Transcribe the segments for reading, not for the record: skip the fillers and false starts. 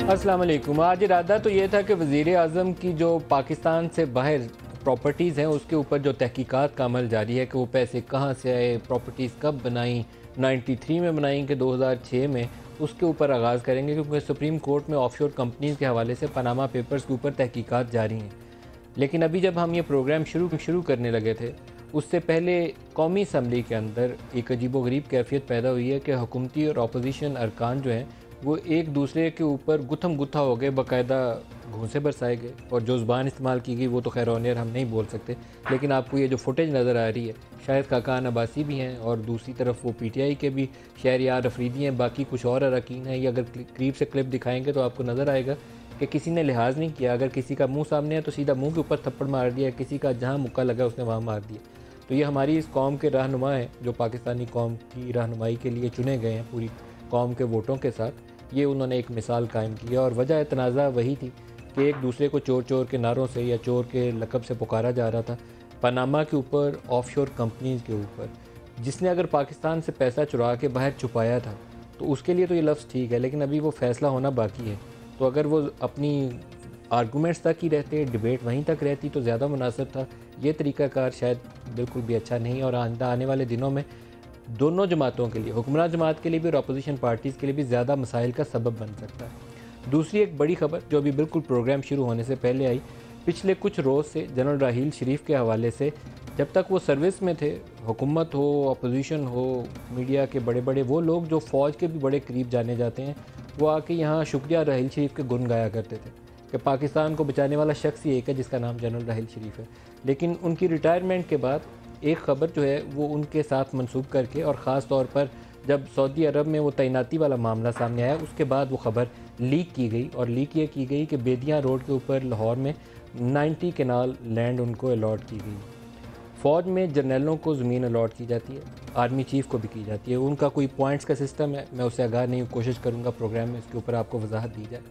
अस्सलाम वालेकुम। आज इरादा तो ये था कि वज़ीर आज़म की जो पाकिस्तान से बाहर प्रॉपर्टीज़ हैं उसके ऊपर जो तहकीकात का अमल जारी है कि वो पैसे कहाँ से आए, प्रॉपर्टीज़ कब बनाई, 93 में बनाई कि 2006 में, उसके ऊपर आगाज़ करेंगे क्योंकि सुप्रीम कोर्ट में ऑफशोर कंपनीज़ के हवाले से पनामा पेपर्स के ऊपर तहकीकात जारी हैं। लेकिन अभी जब हम ये प्रोग्राम शुरू करने लगे थे, उससे पहले कौमी असम्बली के अंदर एक अजीबोगरीब कैफियत पैदा हुई है कि हुकूमती और अपोजिशन अरकान जो हैं वो एक दूसरे के ऊपर गुत्थम गुत्था हो गए, बाकायदा घूंसे बरसाए गए और जो ज़ुबान इस्तेमाल की गई वो तो खैर ऑनियर हम नहीं बोल सकते। लेकिन आपको ये जो फुटेज नज़र आ रही है, शायद काकान अब्बासी भी हैं और दूसरी तरफ वो PTI के भी शहरयार अफरीदी हैं, बाकी कुछ और अरकान हैं। ये अगर करीब से क्लिप दिखाएंगे तो आपको नज़र आएगा कि किसी ने लिहाज नहीं किया। अगर किसी का मुंह सामने है तो सीधा मुंह के ऊपर थप्पड़ मार दिया, किसी का जहाँ मुक्का लगा उसने वहाँ मार दिया। तो ये हमारी इस कौम के रहनुमा हैं जो पाकिस्तानी कौम की रहनुमाई के लिए चुने गए हैं पूरी कौम के वोटों के साथ। ये उन्होंने एक मिसाल कायम की है और वजह तनाज़ा वही थी कि एक दूसरे को चोर चोर के नारों से या चोर के लक़ब से पुकारा जा रहा था पनामा के ऊपर, ऑफशोर कंपनीज़ के ऊपर। जिसने अगर पाकिस्तान से पैसा चुरा के बाहर छुपाया था तो उसके लिए तो ये लफ्ज़ ठीक है, लेकिन अभी वो फ़ैसला होना बाकी है। तो अगर वो अपनी आर्गूमेंट्स तक ही रहते, डिबेट वहीं तक रहती तो ज़्यादा मुनासिब था। ये तरीक़ाकार शायद बिल्कुल भी अच्छा नहीं, और आने वाले दिनों में दोनों जमातों के लिए, हुक्मरान जमात के लिए भी और अपोजिशन पार्टीज़ के लिए भी ज़्यादा मसाइल का सबब बन सकता है। दूसरी एक बड़ी खबर जो अभी बिल्कुल प्रोग्राम शुरू होने से पहले आई, पिछले कुछ रोज़ से जनरल राहील शरीफ के हवाले से, जब तक वो सर्विस में थे, हुकूमत हो, अपोजिशन हो, मीडिया के बड़े बड़े वो लोग जो फ़ौज के भी बड़े करीब जाने जाते हैं, वो आके यहाँ शुक्रिया राहील शरीफ के गुन गाया करते थे कि पाकिस्तान को बचाने वाला शख्स ही एक है जिसका नाम जनरल राहील शरीफ है। लेकिन उनकी रिटायरमेंट के बाद एक ख़बर जो है वो उनके साथ मंसूब करके, और ख़ास तौर पर जब सऊदी अरब में वो तैनाती वाला मामला सामने आया, उसके बाद वो ख़बर लीक की गई, और लीक ये की गई कि बेदियाँ रोड के ऊपर लाहौर में 90 कनाल लैंड उनको अलॉट की गई। फ़ौज में जर्नलों को ज़मीन अलॉट की जाती है, आर्मी चीफ़ को भी की जाती है। उनका कोई पॉइंट्स का सिस्टम है, मैं उससे आगाह नहीं, कोशिश करूँगा प्रोग्राम में इसके ऊपर आपको वजाहत दी जाए।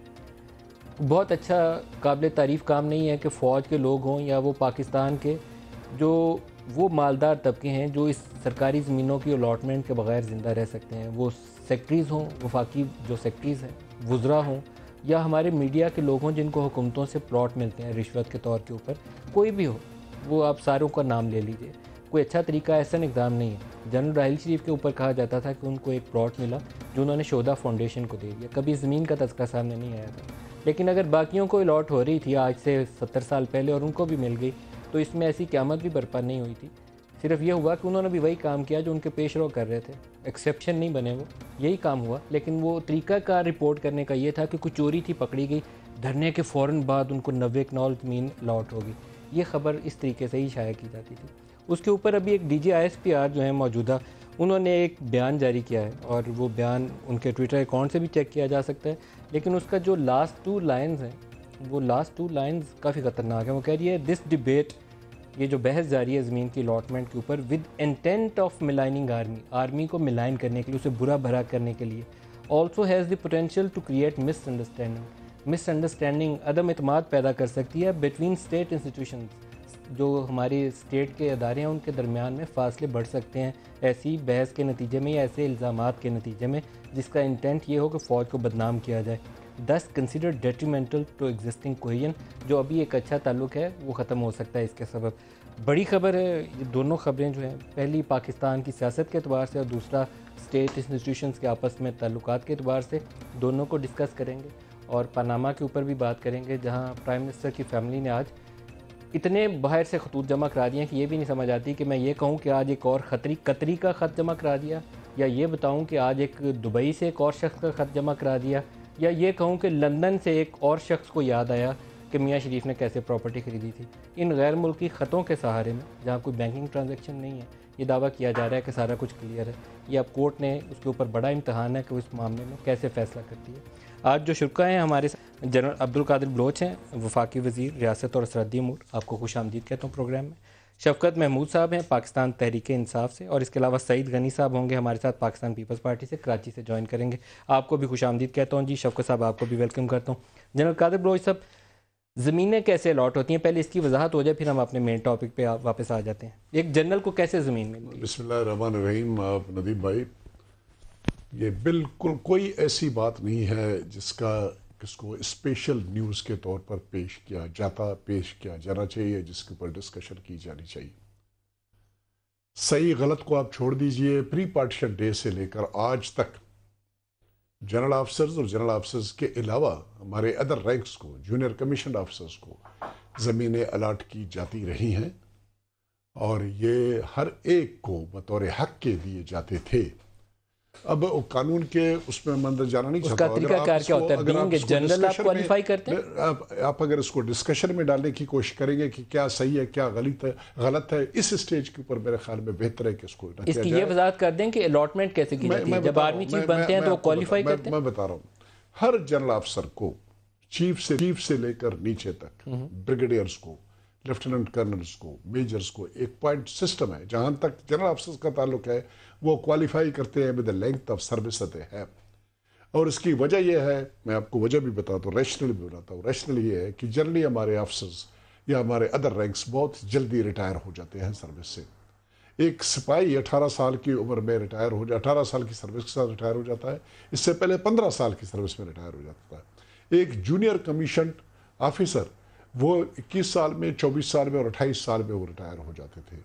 बहुत अच्छा काबिल तारीफ़ काम नहीं है कि फ़ौज के लोग हों या वो पाकिस्तान के जो वो मालदार तबके हैं जो इस सरकारी ज़मीनों की अलॉटमेंट के बगैर ज़िंदा रह सकते हैं। वो सेक्रेटरीज़ हों, वफाकी जो सेक्रेटरीज़ हैं, वुज़रा हों, या हमारे मीडिया के लोग हों जिनको हुकूमतों से प्लॉट मिलते हैं रिश्वत के तौर के ऊपर, कोई भी हो, वो आप सारों का नाम ले लीजिए। कोई अच्छा तरीका ऐसा इक़दाम नहीं है। जनरल राहील शरीफ के ऊपर कहा जाता था कि उनको एक प्लॉट मिला जो उन्होंने शोधा फाउंडेशन को दे दिया, कभी ज़मीन का तज़किरा सामने नहीं आया था। लेकिन अगर बाकियों को अलॉट हो रही थी आज से 70 साल पहले और उनको भी मिल गई, तो इसमें ऐसी क़यामत भी बर्पा नहीं हुई थी। सिर्फ ये हुआ कि उन्होंने भी वही काम किया जो उनके पेशरो कर रहे थे, एक्सेप्शन नहीं बने, वो यही काम हुआ। लेकिन वो तरीक़ाकार रिपोर्ट करने का ये था कि कुछ चोरी थी, पकड़ी गई, धरने के फ़ौरन बाद उनको 90 कनाल ज़मीन अलॉट होगी। ये ख़बर इस तरीके से ही शाया की जाती थी। उसके ऊपर अभी एक DG ISPR जो है मौजूदा, उन्होंने एक बयान जारी किया है, और वो बयान उनके ट्विटर अकाउंट से भी चेक किया जा सकता है। लेकिन उसका जो लास्ट 2 लाइन्स हैं, वो लास्ट 2 लाइन्स काफ़ी ख़तरनाक है। वो कह रही है, दिस डिबेट, ये जो बहस जारी है ज़मीन की अलॉटमेंट के ऊपर, with intent of maligning army, army को मिलाइन करने के लिए, उसे बुरा भला करने के लिए, also has the potential to create misunderstanding, अदम इत्माद पैदा कर सकती है बिटवीन स्टेट इंस्टीट्यूशंस, जो हमारी स्टेट के अदारे हैं उनके दरमियान में फासले बढ़ सकते हैं ऐसी बहस के नतीजे में या ऐसे इल्ज़ामात के नतीजे में जिसका इंटेंट ये हो कि फ़ौज को बदनाम किया जाए। Thus consider detrimental to existing cohesion, जो अभी एक अच्छा ताल्लुक है वो ख़त्म हो सकता है इसके सबब। बड़ी खबर है ये दोनों खबरें जो हैं, पहली पाकिस्तान की सियासत के अतबार से और दूसरा स्टेट इंस्टीट्यूशंस के आपस में ताल्लुकात के अतबार से, दोनों को डिस्कस करेंगे। और पनामा के ऊपर भी बात करेंगे जहाँ प्राइम मिनिस्टर की फैमिली ने आज इतने बाहर से खतूत जमा करा दिए हैं कि ये भी नहीं समझ आती कि मैं ये कहूँ कि आज एक और कतरी का ख़त जमा करा दिया, या ये बताऊँ कि आज एक दुबई से एक और शख्स का ख़त जमा करा दिया, या ये कहूँ कि लंदन से एक और शख्स को याद आया कि मियाँ शरीफ ने कैसे प्रॉपर्टी ख़रीदी थी। इन गैर मुल्की ख़तों के सहारे में, जहाँ कोई बैंकिंग ट्रांजैक्शन नहीं है, ये दावा किया जा रहा है कि सारा कुछ क्लियर है। ये अब कोर्ट ने, उसके ऊपर बड़ा इम्तहान है कि वो इस मामले में कैसे फ़ैसला करती है। आज जो शुरा हैं हमारे जनरल अब्दुल कादिर बलोच हैं, वफाकी वज़ीर रियासत और सरहदी अमूर, आपको खुशामदीद कहता हूँ प्रोग्राम में। शफ़क़त महमूद साहब हैं पाकिस्तान तहरीक इंसाफ से, और इसके अलावा सईद गनी साहब होंगे हमारे साथ पाकिस्तान पीपल्स पार्टी से, कराची से ज्वाइन करेंगे। आपको भी खुशामदीद कहता हूँ जी। शफ़क़त साहब आपको भी वेलकम करता हूँ। जनरल कादिर बलोच साहब, ज़मीनें कैसे अलॉट होती हैं, पहले इसकी वजाहत हो जाए, फिर हम अपने मेन टॉपिक पे वापस आ जाते हैं। एक जनरल को कैसे ज़मीन मिलती है? बिस्मिल्लाहिर्रहमानिर्रहीम। नदीम भाई, ये बिल्कुल कोई ऐसी बात नहीं है जिसका किसको स्पेशल न्यूज़ के तौर पर पेश किया जाना चाहिए, जिसके ऊपर डिस्कशन की जानी चाहिए। सही गलत को आप छोड़ दीजिए, प्री पार्टीशन डे से लेकर आज तक जनरल ऑफिसर्स और जनरल ऑफिसर्स के अलावा हमारे अदर रैंक्स को, जूनियर कमीशन ऑफिसर्स को ज़मीनें अलाट की जाती रही हैं और ये हर एक को बतौर हक के दिए जाते थे। अब कानून के उसमें मैं अंदर जाना नहीं चाहता। उसका तरीकाकार क्या होता है? बीइंग ए जनरल आप क्वालिफाई करते हैं? आप अगर इसको डिस्कशन में डालने की कोशिश करेंगे कि क्या सही है क्या गलत है, इस स्टेज के ऊपर मेरे ख्याल में बेहतर है कि इसको इसकी ये वजाहत कर दें कि अलॉटमेंट कैसे की जाती है जब आर्मी चीफ बनते हैं तो वो क्वालिफाई करते हैं? मैं बता रहा हूँ, हर जनरल अफसर को चीफ से लेकर नीचे तक, ब्रिगेडियर्स को, लेफ्टिनेंट कर्नल्स को, मेजर्स को एक पॉइंट सिस्टम है जहां तक जनरल ऑफिसर्स का ताल्लुक है, वो क्वालिफाई करते हैं with the length of service that they have. और इसकी वजह यह है, मैं आपको वजह भी बताता हूँ, रैशनल भी बताता हूँ। रैशनल ये है कि जनरली हमारे ऑफिसर्स या हमारे अदर रैंक्स बहुत जल्दी रिटायर हो जाते हैं सर्विस से। एक सिपाही 18 साल की उम्र में रिटायर हो जाता, 18 साल की सर्विस के साथ रिटायर हो जाता है। इससे पहले 15 साल की सर्विस में रिटायर हो जाता है। एक जूनियर कमीशन ऑफिसर वो 21 साल में, 24 साल में और 28 साल में वो रिटायर हो जाते थे।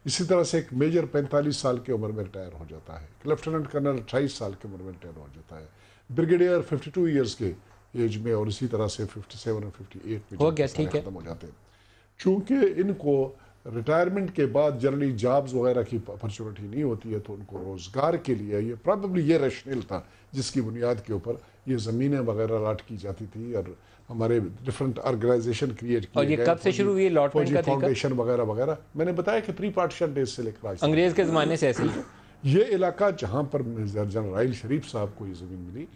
इसी तरह से एक मेजर 45 साल की उम्र में रिटायर हो जाता है। लेफ्टिनेंट कर्नल 28 साल की उम्र में रिटायर हो जाता है। ब्रिगेडियर 52 ईयर्स के एज में, और इसी तरह से 57 और 58 में हो गया, ठीक है, खत्म हो जाते हैं। चूँकि इनको रिटायरमेंट के बाद जनरली जॉब्स वगैरह की अपॉर्चुनिटी नहीं होती है, तो उनको रोज़गार के लिए ये प्रॉबेबली ये रैशनल था जिसकी बुनियाद के ऊपर ये ज़मीनें वगैरह अलाट की जाती थी और हमारे डिफरेंट ऑर्गेनाइजेशन क्रिएट किए। और ये कब से शुरू हुई अलॉटमेंट का फाउंडेशन वगैरह वगैरह? मैंने बताया कि प्री पार्टीशन डेज से लेकर आज अंग्रेज के ज़माने से ऐसे ही। ये इलाका जहाँ पर जनरल राहिल शरीफ साहब को ये ज़मीन मिली,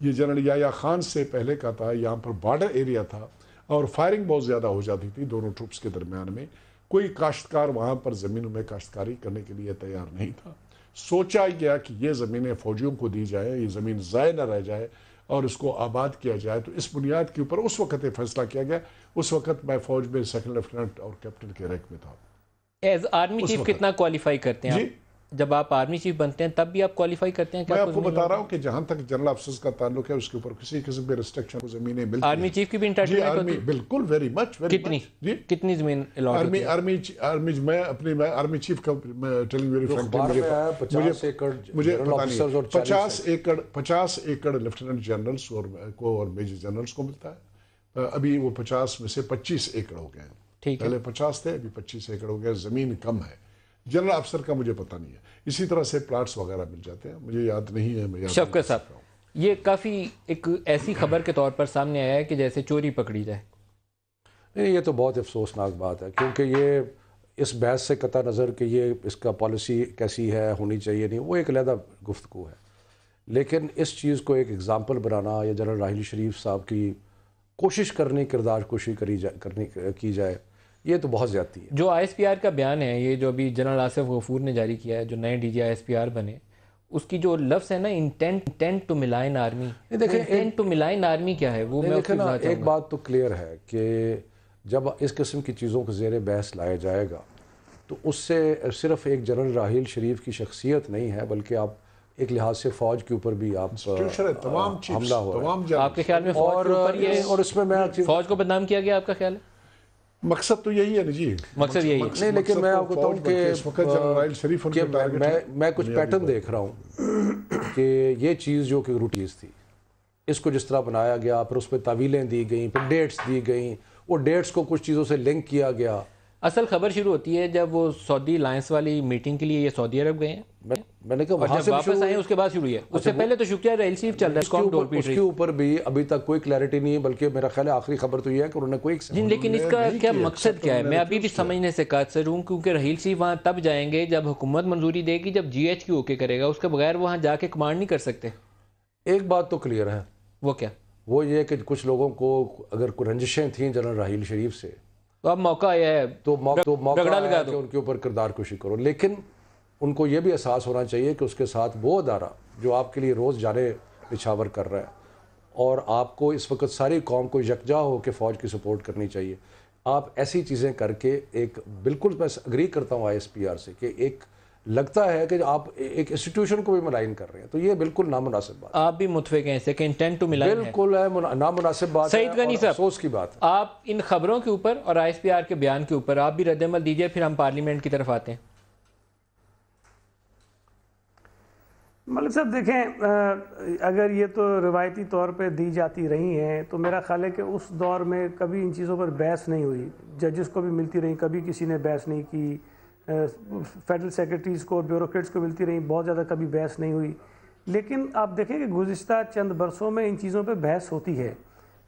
ये जनरल याया खान से पहले का था। यहाँ पर बॉर्डर एरिया था और फायरिंग बहुत ज़्यादा हो जाती थी दोनों ट्रुप्स के दरमियान में। कोई काश्तकार वहाँ पर ज़मीनों में काश्तकारी करने के लिए तैयार नहीं था। सोचा गया कि ये ज़मीनें फ़ौजियों को दी जाए, ये ज़मीन ज़ाय न रह जाए और इसको आबाद किया जाए। तो इस बुनियाद के ऊपर उस वक़्त फैसला किया गया। उस वक़्त मैं फ़ौज में सेकंड लेफ्टिनेंट और कैप्टन के रैंक में था। एज आर्मी चीफ कितना क्वालिफाई करते हैं आप? जब आप आर्मी चीफ बनते हैं तब भी आप क्वालिफाई करते हैं? मैं आपको बता रहा हूँ कि जहाँ तक जनरल ऑफिसर्स का ताल्लुक है उसके ऊपर किसी किस्म के रिस्ट्रिक्शन को ज़मीनें मिलती हैं। आर्मी चीफ की भी इंटाइटलमेंट होती है? बिल्कुल, वेरी मच। कितनी ज़मीन अलॉट होती है? आर्मी मैं आर्मी चीफ का टेलिंग वेरी फ्रैंकली, मुझे 50 एकड़ लेफ्टिनेंट जनरल्स और मेजर जनरल्स को मिलता है। अभी वो 50 में से 25 एकड़ हो गए। पहले 50 थे, अभी 25 एकड़ हो गए। ज़मीन कम है। जनरल अफसर का मुझे पता नहीं है। इसी तरह से प्लाट्स वगैरह मिल जाते हैं, मुझे याद नहीं है। शफकत साहब, ये काफ़ी एक ऐसी खबर के तौर पर सामने आया है कि जैसे चोरी पकड़ी जाए। नहीं, ये तो बहुत अफसोसनाक बात है, क्योंकि ये इस बहस से कता नज़र कि ये इसका पॉलिसी कैसी है, होनी चाहिए नहीं, वो एक अलहदा गुफ्तगू है। लेकिन इस चीज़ को एक एग्ज़ाम्पल बनाना या जनरल राहिल शरीफ साहब की कोशिश करने, किरदार कोशिश की जाए, ये तो बहुत ज़्यादती है। जो ISPR का बयान है, ये जो अभी जनरल आसिफ गफूर ने जारी किया है, जो नए DG ISPR बने, उसकी जो लफ्ज़ है ना, इंटेंट टू मिलाइन आर्मी। देखें, इंटेंट टू मिलाइन आर्मी क्या है वो मैं देखें ना, एक बात तो क्लियर है कि जब इस किस्म की चीज़ों को ज़ेर बहस लाया जाएगा तो उससे सिर्फ एक जनरल राहिल शरीफ की शख्सियत नहीं है, बल्कि आप एक लिहाज से फ़ौज के ऊपर भी आप हमला हो रहा है। आपके ख्याल में और इसमें मैं फ़ौज को बदनाम किया गया, आपका ख्याल है? मकसद तो यही है ना जी, मकसद यही नहीं, लेकिन मैं आपको बताऊं कि मैं कुछ पैटर्न देख रहा हूं कि ये चीज़ जो कि रूटीज थी, इसको जिस तरह बनाया गया, फिर उस पर तावीलें दी गई, फिर डेट्स दी गई, वो डेट्स को कुछ चीज़ों से लिंक किया गया। असल खबर शुरू होती है जब वो सऊदी अलायंस वाली मीटिंग के लिए ये सऊदी अरब गए हैं। मैंने कहा वहां से वापस आए, उसके बाद शुरू है। उससे पहले तो शुक्रिया राहिल चीफ चल रहा है, उसके ऊपर भी अभी तक कोई क्लैरिटी नहीं है, बल्कि मेरा ख्याल है आखिरी खबर तो ये है कि उन्होंने कोई लेकिन इसका क्या मकसद क्या है, मैं अभी भी समझने से कासिर हूँ। क्योंकि राहिल चीफ वहाँ तब जाएंगे जब हुकूमत मंजूरी देगी, जब GH ओके करेगा, उसके बगैर वहाँ जाके कमांड नहीं कर सकते। एक बात तो क्लियर है, वो क्या? वो ये कि कुछ लोगों को अगर कोई रंजिशें थी जनरल राहिल शरीफ से, तो अब मौका आया है तो मौका लगा दो, उनके ऊपर किरदार कुशी करो। लेकिन उनको ये भी एहसास होना चाहिए कि उसके साथ वो अदारा जो आपके लिए रोज़ जाने निछावर कर रहा है, और आपको इस वक्त सारी कौम को यकजा हो के फ़ौज की सपोर्ट करनी चाहिए। आप ऐसी चीज़ें करके एक, बिल्कुल मैं अग्री करता हूँ ISPR से कि एक लगता है कि आप एक इंस्टीट्यूशन को भी मलाइन कर रहे हैं, तो ये बिल्कुल नामुनासिब बात। आप भी मुतफिक हैं इससे कि इंटेंट टू मिलाइन बिल्कुल है, नामुनासिब बात है, सईद गनी साहब, अफसोस की बात है। आप इन खबरों के ऊपर और ISPR के बयान के ऊपर आप भी रद्दअमल दीजिए, फिर हम पार्लियामेंट की तरफ आते हैं। मलिक साहब देखें, अगर ये तो रिवायती तौर पे दी जाती रही हैं तो मेरा ख्याल है कि उस दौर में कभी इन चीज़ों पर बहस नहीं हुई, जजेस को भी मिलती रही, कभी किसी ने बहस नहीं की, फेडरल सेक्रेटरीज़ को और ब्यूरोक्रेट्स को मिलती रही, बहुत ज़्यादा कभी बहस नहीं हुई। लेकिन आप देखें कि गुज़िश्ता चंद बरसों में इन चीज़ों पर बहस होती है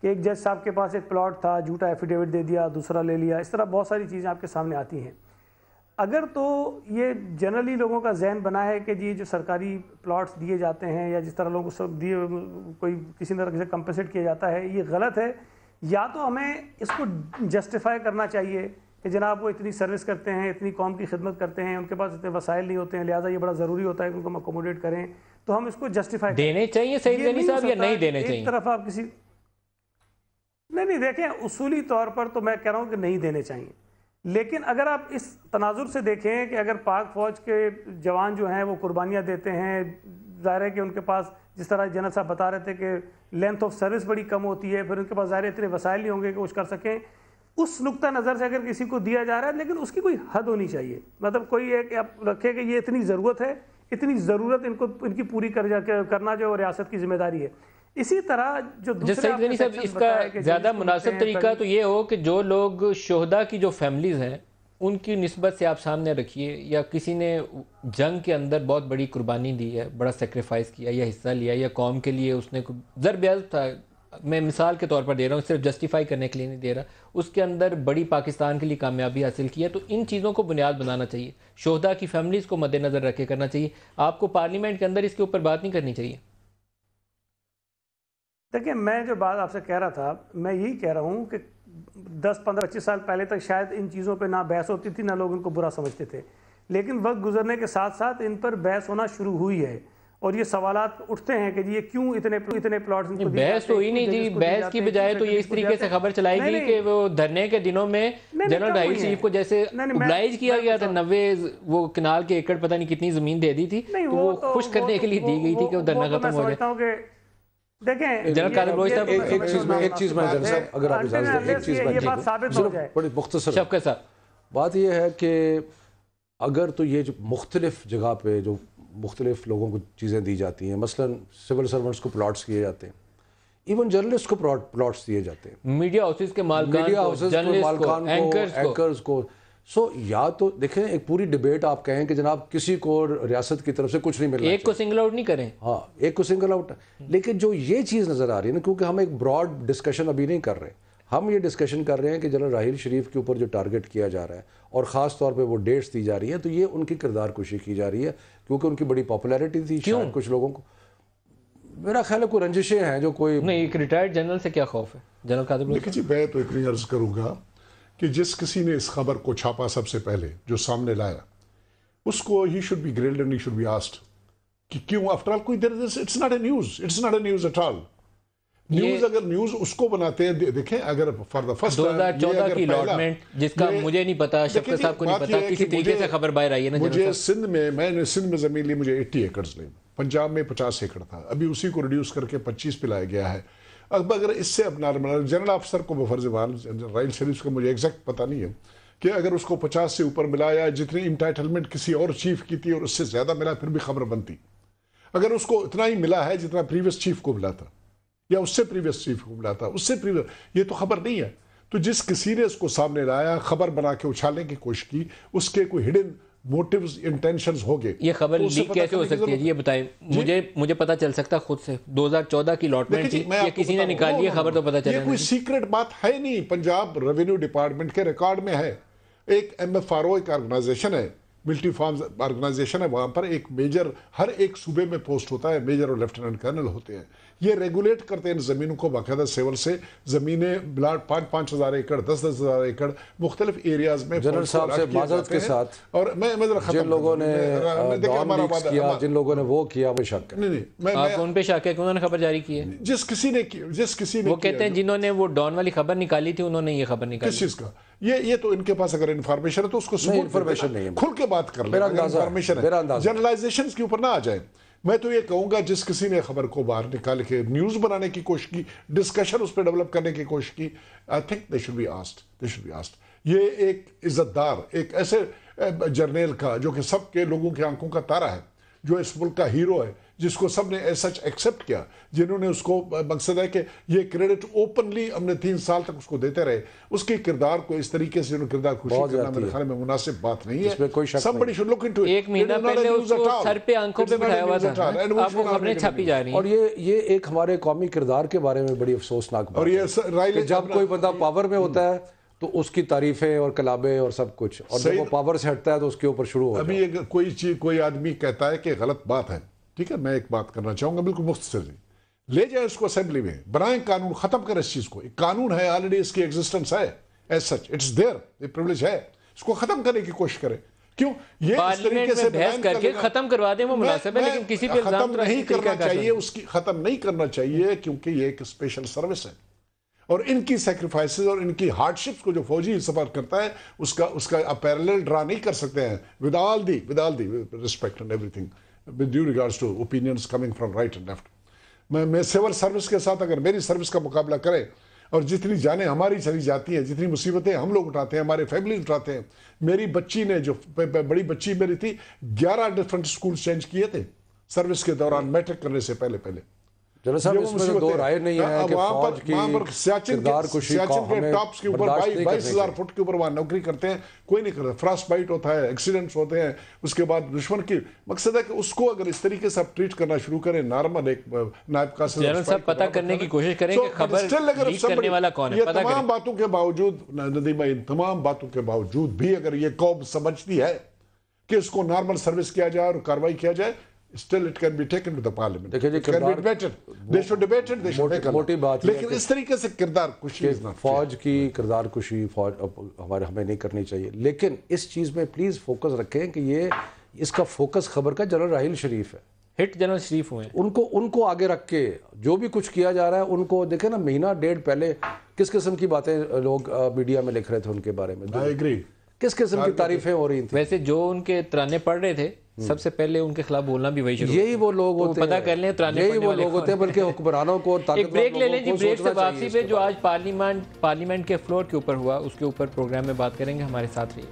कि एक जज साहब के पास एक प्लॉट था, झूठा एफिडेविट दे दिया, दूसरा ले लिया, इस तरह बहुत सारी चीज़ें आपके सामने आती हैं। अगर तो ये जनरली लोगों का जहन बना है कि जी जो सरकारी प्लॉट्स दिए जाते हैं या जिस तरह लोगों को सब दिए कोई किसी तरह से कंपनसेट किया जाता है, ये गलत है, या तो हमें इसको जस्टिफाई करना चाहिए कि जनाब वो इतनी सर्विस करते हैं, इतनी कौम की खिदमत करते हैं, उनके पास इतने वसाइल नहीं होते हैं, लिहाजा ये बड़ा ज़रूरी होता है कि उनको हम अकोमोडेट करें, तो हम इसको जस्टिफाई देने चाहिए सईद गनी साहब या नहीं देने चाहिए? एक तरफ आप किसी नहीं देखें, उसूली तौर पर तो मैं कह रहा हूँ कि नहीं देने चाहिए, लेकिन अगर आप इस तनाजुर से देखें कि अगर पाक फ़ौज के जवान जो हैं वो कुर्बानियाँ देते हैं, ज़ाहिर है कि उनके पास जिस तरह जनरल साहब बता रहे थे कि लेंथ ऑफ सर्विस बड़ी कम होती है, फिर उनके पास ज़ाहिर इतने वसाइल नहीं होंगे कि कुछ कर सकें, उस नुक्ता नज़र से अगर किसी को दिया जा रहा है, लेकिन उसकी कोई हद होनी चाहिए। मतलब कोई एक आप रखें कि ये इतनी ज़रूरत है, इतनी ज़रूरत इनकी पूरी करना जो रियासत की जिम्मेदारी है। इसी तरह जो सईद गनी साहब, इसका ज़्यादा मुनासिब तरीका तो ये हो कि जो लोग शोहदा की जो फैमिलीज़ हैं उनकी निस्बत से आप सामने रखिए, या किसी ने जंग के अंदर बहुत बड़ी कुर्बानी दी है, बड़ा सेक्रीफाइस किया या हिस्सा लिया, या कौम के लिए उसने ज़रब था, मैं मिसाल के तौर पर दे रहा हूँ, सिर्फ जस्टिफाई करने के लिए नहीं दे रहा, उसके अंदर बड़ी पाकिस्तान के लिए कामयाबी हासिल की है, तो इन चीज़ों को बुनियाद बनाना चाहिए, शोहदा की फैमिलीज़ को मद्देनज़र रखे करना चाहिए। आपको पार्लियामेंट के अंदर इसके ऊपर बात नहीं करनी चाहिए? देखिए, मैं जो बात आपसे कह रहा था, मैं यही कह रहा हूँ कि 10, 15, 25 साल पहले तक शायद इन चीज़ों पे ना बहस होती थी, ना लोग इनको बुरा समझते थे, लेकिन वक्त गुजरने के साथ साथ इन पर बहस होना शुरू हुई है और ये सवालात उठते हैं कि ये क्यों इतने प्लॉट्स इनको बहस तो ही नहीं थी। बहस की बजाय तो ये इस तरीके से खबर चलाई गई कि वो धरने के दिनों में जनरल राहील शरीफ को जैसे ओब्लाइज किया गया था, 90 वो किनाल के एकड़ पता नहीं कितनी जमीन दे दी थी, तो वो खुश करने के लिए दी गई थी कि वो धरना खत्म हो जाए। देखें जनरल कादिर लोई साहब, एक चीज़ मैं जनरल साहब अगर आप इजाज़त दें, एक चीज़ ये बात साबित हो जाए, बड़ी मुख्तसर शफ़क़त साहब, बात यह है कि अगर तो ये जो मुख्तलिफ जगह पे जो मुख्तलिफ लोगों को चीज़ें दी जाती हैं, मसलन सिविल सर्वेंट्स को प्लॉट्स किए जाते हैं, इवन जर्नलिस्ट को प्लॉट्स दिए जाते हैं, मीडिया हाउसेस के मालकान को, एंकर्स को। सो या तो देखें, एक पूरी डिबेट आप कहें कि जनाब किसी को रियासत की तरफ से कुछ नहीं मिल रहा, एक को सिंगल आउट नहीं करें, हाँ एक को सिंगल आउट, लेकिन जो ये चीज़ नज़र आ रही है ना, क्योंकि हम एक ब्रॉड डिस्कशन अभी नहीं कर रहे, हम ये डिस्कशन कर रहे हैं कि जनरल राहील शरीफ के ऊपर जो टारगेट किया जा रहा है और ख़ास तौर पे वो डेट्स दी जा रही है, तो ये उनकी किरदार कुशी की जा रही है, क्योंकि उनकी बड़ी पॉपुलैरिटी थी, शायद कुछ लोगों को, मेरा ख्याल है कोई रंजिशें हैं जो कोई नहीं। एक रिटायर्ड जनरल से क्या खौफ है? जनरल कादिर, देखिए जी, मैं तो इतनी अर्ज करूंगा कि जिस किसी ने इस खबर को छापा सबसे पहले, जो सामने लाया, उसको he should be grilled and he should be asked कि क्यों, आफ्टर ऑल कोई it's not a news, it's not a news at all. News अगर न्यूज उसको बनाते हैं, देखें अगर फॉर द फर्स्ट 2014 की अलॉटमेंट, जिसका मुझे नहीं पता, शफ़क़त साहब को नहीं पता, किसी तरीके से खबर बाहर आई है ना। मुझे सिंध में, मैंने सिंध में जमीन ली, मुझे 80 एकड़ ली, पंजाब में 50 एकड़ था, अभी उसी को रिड्यूस करके 25 पे लाया गया है। अब अगर इससे अपना जनरल अफसर को बफरजबान राहील शरीफ को मुझे एग्जैक्ट पता नहीं है कि अगर उसको 50 से ऊपर मिला या जितनी इंटाइटलमेंट किसी और चीफ की थी और उससे ज्यादा मिला, फिर भी खबर बनती। अगर उसको इतना ही मिला है जितना प्रीवियस चीफ को मिला था या उससे प्रीवियस चीफ को मिला था, उससे प्रीवियस, ये तो खबर नहीं है। तो जिस किसी ने इसको सामने लाया, खबर बना के उछालने की कोशिश की, उसके कोई हिडन मोटिव्स, इंटेंशंस हो गए। ये खबर लीक कैसे हो सकती है? ये बताएं, मुझे पता चल सकता खुद से 2014 की अलॉटमेंट थी या किसी ने निकाली है खबर, तो पता चला। ये कोई सीक्रेट बात है नहीं, पंजाब रेवेन्यू डिपार्टमेंट के रिकॉर्ड में है। एक MFRO एक ऑर्गेनाइजेशन है, मिलिट्री फार्म्स ऑर्गेनाइजेशन है, वहां पर एक मेजर हर एक सूबे में पोस्ट होता है, मेजर और लेफ्टिनेंट कर्नल होते हैं। ये रेगुलेट करते हैं जमीनों को बाकायदा सिविल से, जमीनें ब्लाड 5,000 एकड़ 10,000 एकड़ मुख्तलिफ एरियाज में। जनरल साहब से माजरत के साथ, और मैं जिन लोगों ने किया, जिन लोगों ने वो किया, वो शक है। नहीं, आप उन पे शक है कि उन्होंने खबर जारी की है? जिस किसी ने वो कहते हैं जिन्होंने वो डॉन वाली खबर निकाली थी, उन्होंने ये खबर निकाली। किस चीज का? ये तो इनके पास अगर इन्फॉर्मेशन है तो उसको इन्फॉर्मेशन नहीं है, खुल के बात कर ले। इन्फॉर्मेशन है, जनरलाइजेशन के ऊपर ना आ जाए। मैं तो ये कहूंगा जिस किसी ने खबर को बाहर निकाल के न्यूज बनाने की कोशिश की, डिस्कशन उस पर डेवलप करने की कोशिश की, I think they should be asked. ये एक इज्जतदार, एक ऐसे जर्नल का जो कि सबके लोगों की आंखों का तारा है, जो इस मुल्क का हीरो है, जिसको सबने ऐसा एक्सेप्ट किया, जिन्होंने उसको, मकसद है कि ये क्रेडिट ओपनली हमने 3 साल तक उसको देते रहे। उसके किरदार को इस तरीके से किरदार खुशी करना मेरे ख्याल में मुनासिब बात नहीं है। कोई शक Somebody should look into it. एक महीना पहले उसको सर पे आंखों पे बिठाया हुआ था, अब वो खबरें छापी जा रही हैं। और ये एक हमारे कौमी किरदार के बारे में बड़ी अफसोसनाक बात और ये है। जब कोई बंदा पावर में होता है तो उसकी तारीफें और कलाबे और सब कुछ, और जब वो पावर से हटता है तो उसके ऊपर शुरू हो अभी कोई आदमी कहता है कि गलत बात है, ठीक है, मैं एक बात करना चाहूंगा बिल्कुल मुख्तसर जी, ले जाए उसको असेंबली में, बनाए कानून, खत्म कर इस चीज को। एक कानून है ऑलरेडी, इसकी एग्जिस्टेंस है, एज सच इट्स देयर, ये प्रिविलेज है, इसको खत्म करने की कोशिश करें। क्यों ये इस तरीके से बहस करके खत्म करवा दें, वो मुनासिब है, लेकिन किसी पे इल्जाम खत्म नहीं करना चाहिए, उसकी खत्म नहीं करना चाहिए, क्योंकि ये एक स्पेशल सर्विस है और इनकी सेक्रीफाइसेस और इनकी हार्डशिप्स को जो फौजी सफर करता है उसका पैरेलल ड्रा नहीं कर सकते हैं, with all the respect and everything, with due regards to opinions coming from right and left. मैं सिविल सर्विस के साथ अगर मेरी सर्विस का मुकाबला करें और जितनी जानें हमारी चली जाती हैं, जितनी मुसीबतें हम लोग उठाते हैं, हमारे फैमिली उठाते हैं, मेरी बच्ची ने, जो बड़ी बच्ची मेरी थी, 11 डिफरेंट स्कूल चेंज किए थे सर्विस के दौरान, मैट्रिक करने से पहले। जनरल साहब, इसमें तो दो राय नहीं है कि फौज की किरदार कुशी के टॉप्स के ऊपर 22,000 फुट के ऊपर वहां नौकरी करते हैं, कोई नहीं करता, फ्रॉस्ट बाइट होता है, एक्सीडेंट्स होते हैं, उसके बाद दुश्मन की, मकसद है कि उसको अगर इस तरीके से आप ट्रीट करना शुरू करें नॉर्मल एक नायब का, जनरल साहब पता करने की कोशिश करें कि खबर लीक करने वाला कौन है, पता करें। तमाम बातों के बावजूद, नदीमा, इन तमाम बातों के बावजूद भी अगर ये कौम समझती है कि इसको नॉर्मल सर्विस किया जाए और कार्रवाई किया जाए, still it can be taken to the parliament. It can be debated. They should debate it. They should take a मोटी बात, लेकिन इस तरीके से किरदार कुशी फौज की किरदार कुशी हमें नहीं करनी चाहिए। लेकिन इस चीज में प्लीज फोकस रखें कि ये इसका फोकस खबर का जनरल राहिल शरीफ है, हिट जनरल शरीफ हुए, उनको आगे रख के जो भी कुछ किया जा रहा है, उनको देखे ना, महीना डेढ़ पहले किस किस्म की बातें लोग मीडिया में लिख रहे थे उनके बारे में, आई एग्री, किस किस्म की तारीफें हो रही थी। वैसे जो उनके तराने पढ़ रहे थे, सबसे पहले उनके खिलाफ बोलना भी वही शुरू, यही वो लोग होते हैं, पता कर लें तराने यही वो लोग होते हैं, बल्कि हुक्मरानों को एक ब्रेक ले लें जी, ब्रेक से वापसी पे जो आज पार्लियामेंट के फ्लोर के ऊपर हुआ, उसके ऊपर प्रोग्राम में बात करेंगे, हमारे साथ रहिए।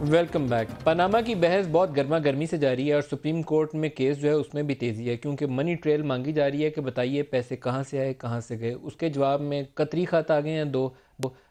Welcome back. पनामा की बहस बहुत गर्मा गर्मी से जारी है और सुप्रीम कोर्ट में केस जो है उसमें भी तेज़ी है, क्योंकि मनी ट्रेल मांगी जा रही है कि बताइए पैसे कहाँ से आए, कहाँ से गए। उसके जवाब में कतरी खत आ गए हैं,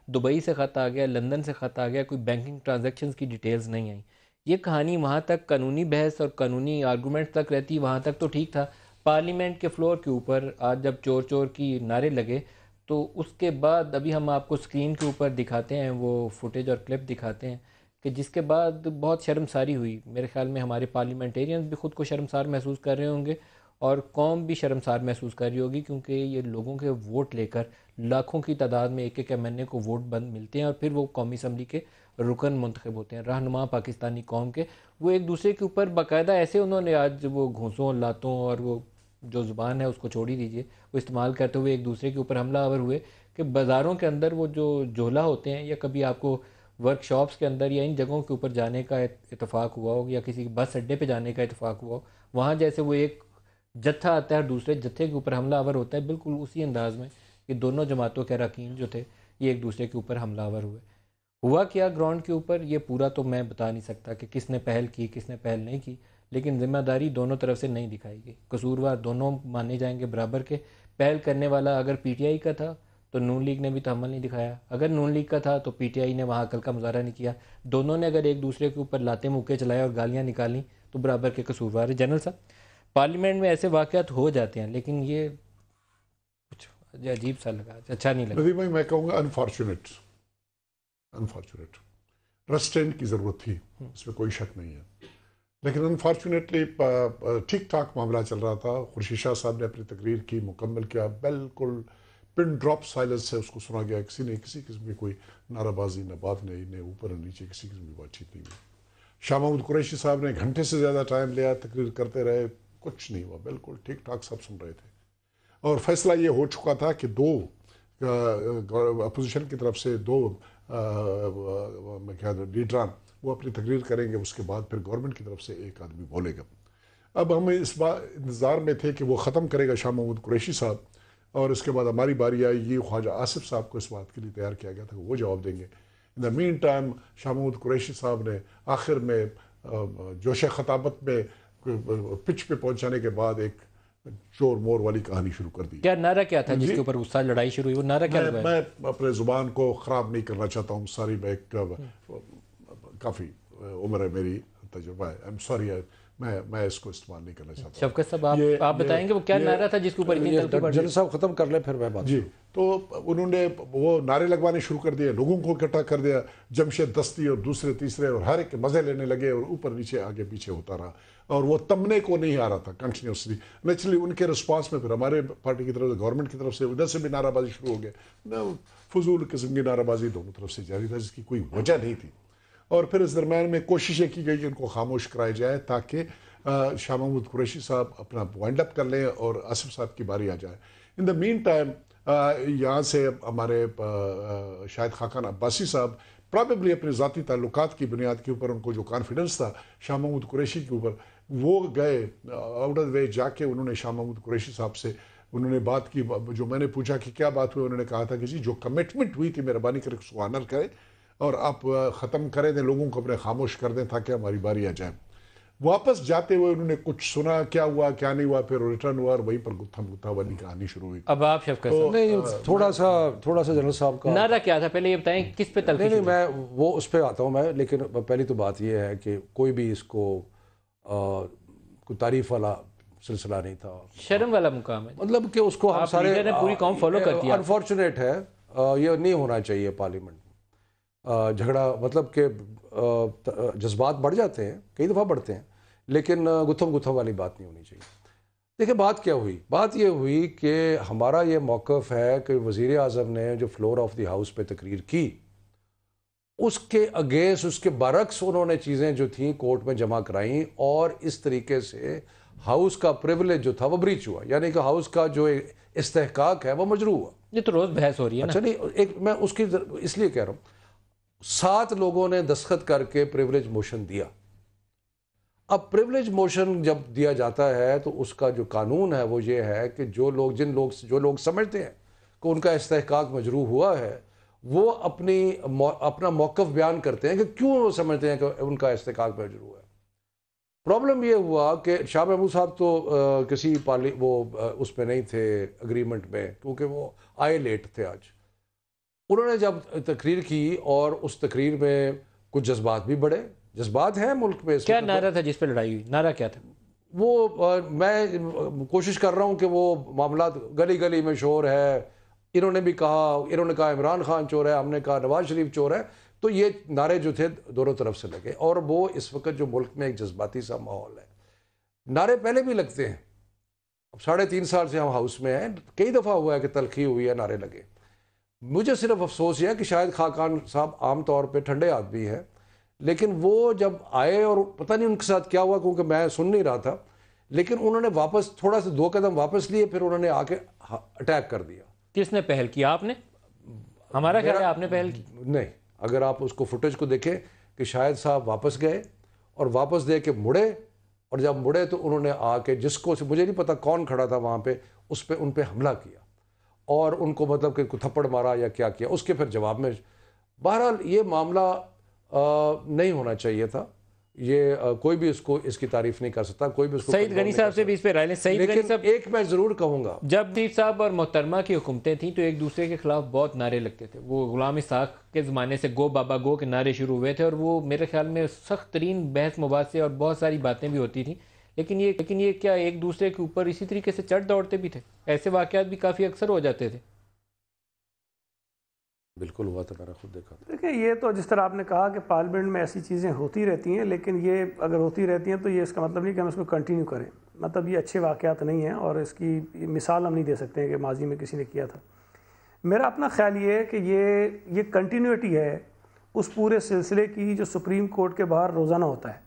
दुबई से खत आ गया, लंदन से खत आ गया, कोई बैंकिंग ट्रांजैक्शंस की डिटेल्स नहीं आई। ये कहानी वहाँ तक कानूनी बहस और कानूनी आर्गूमेंट तक रहती, वहाँ तक तो ठीक था। पार्लियामेंट के फ्लोर के ऊपर आज जब चोर चोर की नारे लगे, तो उसके बाद अभी हम आपको स्क्रीन के ऊपर दिखाते हैं, वो फुटेज और क्लिप दिखाते हैं कि जिसके बाद बहुत शर्मसारी हुई। मेरे ख्याल में हमारे पार्लियामेंटेरियंस भी ख़ुद को शर्मसार महसूस कर रहे होंगे और कौम भी शर्मसार महसूस कर रही होगी, क्योंकि ये लोगों के वोट लेकर लाखों की तादाद में एक MNA को वोट बंद मिलते हैं और फिर वो कौमी असम्बली के रुकन मुंतखब होते हैं, रहनुमा पाकिस्तानी कौम के। वो एक दूसरे के ऊपर बाकायदा ऐसे उन्होंने आज वो घूंसों, लातों और वो जो ज़ुबान है उसको छोड़ ही दीजिए, वो इस्तेमाल करते हुए एक दूसरे के ऊपर हमलावर हुए कि बाज़ारों के अंदर वो जो जोला होते हैं, या कभी आपको वर्कशॉप्स के अंदर या इन जगहों के ऊपर जाने का इत्तेफाक हुआ हो, या किसी बस अड्डे पे जाने का इत्तेफाक हुआ हो, वहाँ जैसे वो एक जत्था आता है और दूसरे जत्थे के ऊपर हमलावर होता है, बिल्कुल उसी अंदाज में कि दोनों जमातों के अरकान जो थे ये एक दूसरे के ऊपर हमलावर हुए। हुआ क्या ग्राउंड के ऊपर, ये पूरा तो मैं बता नहीं सकता कि किसने पहल की, किसने पहल नहीं की, लेकिन जिम्मेदारी दोनों तरफ से नहीं दिखाई गई। कसूरवार दोनों माने जाएंगे बराबर के। पहल करने वाला अगर PTI का था तो नून लीग ने भी तहम्मुल नहीं दिखाया, अगर नून लीग का था तो PTI ने वहाँ अकल का मुजाहरा नहीं किया। दोनों ने अगर एक दूसरे के ऊपर लाते मुक्के चलाए और गालियाँ निकाली तो बराबर के कसूरवार है। जनरल साहब, पार्लियामेंट में ऐसे वाक़यात हो जाते हैं, लेकिन ये कुछ अजीब सा लगा, अच्छा नहीं लगा। भाई मैं कहूँगा अनफॉर्चुनेट रेस्ट्रेंट की ज़रूरत थी, इसमें कोई शक नहीं है, लेकिन अनफॉर्चुनेटली ठीक ठाक मामला चल रहा था। खुर्शीद शाह साहब ने अपनी तकरीर की, मुकम्मल किया, बिल्कुल पिन ड्रॉप साइलेंस से उसको सुना गया। किसी ने किसी किस्म की कोई नाराबाजी, न बात नहीं, न ऊपर न नीचे किसी किस्म की बातचीत नहीं हुई। शाह महमूद कुरैशी साहब ने घंटे से ज़्यादा टाइम लिया, तकरीर करते रहे, कुछ नहीं हुआ, बिल्कुल ठीक ठाक सब सुन रहे थे। और फैसला ये हो चुका था कि दो अपोजिशन की तरफ से दो मैं क्या लीडरान वो अपनी तकरीर करेंगे, उसके बाद फिर गवर्नमेंट की तरफ से एक आदमी बोलेगा। अब हम इस बार इंतज़ार में थे कि वो ख़त्म करेगा शाह महमूद कुरैशी साहब, और इसके बाद हमारी बारी आएगी। ख्वाजा आसिफ साहब को इस बात के लिए तैयार किया गया था कि वो जवाब देंगे। In the meantime Shah Mahmood Qureshi साहब ने आखिर में जोश खताबत में पिच पे पहुंचाने के बाद एक चोर मोर वाली कहानी शुरू कर दी। क्या नारा क्या था जिसके ऊपर गुस्सा लड़ाई शुरू हुई? वो नारा क्या मैं, मैं अपने ज़ुबान को ख़राब नहीं करना चाहता हूँ। सारी मैं काफ़ी उम्र है मेरी, तजुर्बा है। आई एम सॉरी, मैं इसको इस्तेमाल नहीं करना चाहता। शफकत साहब आप बताएंगे वो क्या नारा था जिसके ऊपर जनरल साहब ख़त्म कर ले फिर मैं बात। जी, तो उन्होंने वो नारे लगवाने शुरू कर दिए, लोगों को इकट्ठा कर दिया। जमशेद दस्ती और दूसरे तीसरे और हर एक मज़े लेने लगे और ऊपर नीचे आगे पीछे होता रहा, और वो तमने को नहीं आ रहा था कंटिन्यूसली। नेचुरली उनके रिस्पांस में फिर हमारे पार्टी की तरफ से, गवर्नमेंट की तरफ से, उधर से भी नाराबाजी शुरू हो गई। फजूल किस्म की नाराबाजी दोनों तरफ से जारी था जिसकी कोई वजह नहीं थी। और फिर इस दरम्यान में कोशिशें की गई कि उनको खामोश कराया जाए ताकि शाह महमूद कुरैशी साहब अपना वाइंड अप कर लें और आसिफ साहब की बारी आ जाए। इन द मीन टाइम यहाँ से हमारे शायद खाकान अब्बासी साहब प्रॉबेबली अपने ज़ाती ताल्लुकात की बुनियाद के ऊपर, उनको जो कॉन्फिडेंस था शाह महमूद कुरैशी के ऊपर, वो गए आउट ऑफ वे जाके उन्होंने शाह महमूद कुरैशी साहब से उन्होंने बात की। जो मैंने पूछा कि क्या बात हुई, उन्होंने कहा था कि जी जो कमिटमेंट हुई थी मेहरबानी करके उसको ऑनर करें और आप ख़त्म करें दें, लोगों को अपने खामोश कर दें ताकि हमारी बारी आ जाए। वापस जाते हुए उन्होंने कुछ सुना, क्या हुआ क्या नहीं हुआ, फिर रिटर्न हुआ और वहीं पर गुत्था वाली कहानी शुरू हुई। अब आप शफकत नहीं, थोड़ा सा जनरल साहब का नारा क्या था पहले ये बताएं, किस पे तलखी? नहीं, मैं वो उस पर आता हूँ मैं, लेकिन पहली तो बात ये है कि कोई भी इसको कोई तारीफ वाला सिलसिला नहीं था, शर्म वाला मुकाम है। मतलब कि उसको हम सारे पूरी कौम फॉलो करती है। अनफॉर्चुनेट है, ये नहीं होना चाहिए पार्लियामेंट झगड़ा, मतलब कि जज्बात बढ़ जाते हैं, कई दफ़ा बढ़ते हैं, लेकिन गुत्थम वाली बात नहीं होनी चाहिए। देखिए बात क्या हुई, बात ये हुई कि हमारा ये मौक़िफ़ है कि वज़ीर आज़म ने जो फ्लोर ऑफ द हाउस पे तकरीर की, उसके अगेंस्ट, उसके बरक्स उन्होंने चीज़ें जो थी कोर्ट में जमा कराई, और इस तरीके से हाउस का प्रिविलेज जो था वो ब्रीच हुआ, यानी कि हाउस का जो इस्तेहकाक है वो मजरू हुआ। ये तो रोज़ बहस हो रही है ना। अच्छा नहीं, एक मैं उसकी इसलिए कह रहा हूँ, 7 लोगों ने दस्तखत करके प्रिविलेज मोशन दिया। अब प्रिविलेज मोशन जब दिया जाता है तो उसका जो कानून है वो ये है कि जो लोग समझते हैं कि उनका इस्तेहकाक मजरूह हुआ है, वो अपना मौक़िफ़ बयान करते हैं कि क्यों वो समझते हैं कि उनका इस्तेहकाक मजरूह है। प्रॉब्लम ये हुआ कि शाह महमूद साहब तो किसी उसमें नहीं थे अग्रीमेंट में, क्योंकि वो आए लेट थे आज। उन्होंने जब तकरीर की और उस तकरीर में कुछ जज्बात भी बढ़े, जज्बात हैं मुल्क में। क्या नारा था जिस पे लड़ाई हुई? नारा क्या था वो? मैं कोशिश कर रहा हूँ कि वो मामला गली गली में शोर है। इन्होंने कहा इमरान खान चोर है, हमने कहा नवाज शरीफ चोर है। तो ये नारे जो थे दोनों तरफ से लगे, और वो इस वक्त जो मुल्क में एक जज्बाती सा माहौल है, नारे पहले भी लगते हैं। अब 3.5 साल से हम हाउस में हैं, कई दफ़ा हुआ है कि तलखी हुई है, नारे लगे। मुझे सिर्फ अफसोस है कि शायद खाकान साहब आम तौर पे ठंडे आदमी हैं, लेकिन वो जब आए और पता नहीं उनके साथ क्या हुआ, क्योंकि मैं सुन नहीं रहा था, लेकिन उन्होंने वापस थोड़ा सा 2 कदम वापस लिए, फिर उन्होंने आके अटैक कर दिया। किसने पहल की? आपने? हमारा ख्याल है आपने पहल की। नहीं, अगर आप उसको फुटेज को देखें कि शायद साहब वापस गए और वापस दे के मुड़े, और जब मुड़े तो उन्होंने आके जिसको मुझे नहीं पता कौन खड़ा था वहाँ पे, उस पर उन पर हमला किया और उनको मतलब कि थप्पड़ मारा या क्या किया, उसके फिर जवाब में। बहरहाल ये मामला नहीं होना चाहिए था। ये कोई भी इसकी तारीफ नहीं कर सकता, कोई भी उसको। सईद गनी साहब से भी इस पे राय लें। सईद गनी साहब, एक मैं ज़रूर कहूँगा, जब दीप साहब और मोहतरमा की हुकूमतें थी तो एक दूसरे के खिलाफ बहुत नारे लगते थे। वो गुलाम इसाक के ज़माने से गो बाबा गो के नारे शुरू हुए थे, और वो मेरे ख्याल में सख्त तरीन बहस मुबासे और बहुत सारी बातें भी होती थी। लेकिन ये क्या एक दूसरे के ऊपर इसी तरीके से चढ़ दौड़ते भी थे? ऐसे वाक़यात भी काफ़ी अक्सर हो जाते थे। बिल्कुल हुआ था, मैंने खुद देखा। देखिए, ये तो जिस तरह आपने कहा कि पार्लियामेंट में ऐसी चीज़ें होती रहती हैं, लेकिन ये अगर होती रहती हैं तो ये इसका मतलब नहीं कि हम इसको कंटिन्यू करें। मतलब ये अच्छे वाक़यात नहीं हैं और इसकी मिसाल हम नहीं दे सकते हैं कि माजी में किसी ने किया था। मेरा अपना ख्याल ये है कि ये कंटिन्यूटी है उस पूरे सिलसिले की जो सुप्रीम कोर्ट के बाहर रोज़ाना होता है,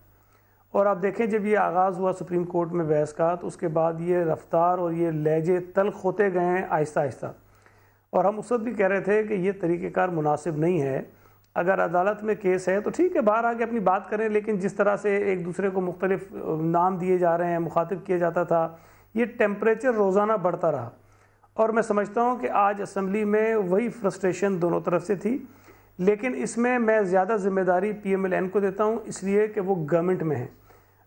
और आप देखें जब ये आगाज़ हुआ सुप्रीम कोर्ट में बहस का, तो उसके बाद ये रफ्तार और ये लहजे तल्ख होते गए हैं आहिस्ता आहिस्ता। और हम उस वक्त भी कह रहे थे कि ये तरीक़ेकार मुनासिब नहीं है। अगर अदालत में केस है तो ठीक है, बाहर आके अपनी बात करें, लेकिन जिस तरह से एक दूसरे को मुख्तलिफ नाम दिए जा रहे हैं, मुखातिब किया जाता था, ये टेम्परेचर रोज़ाना बढ़ता रहा। और मैं समझता हूँ कि आज असम्बली में वही फ्रस्ट्रेशन दोनों तरफ से थी, लेकिन इसमें मैं ज़्यादा ज़िम्मेदारी PMLN को देता हूँ, इसलिए कि वो गवर्नमेंट में है।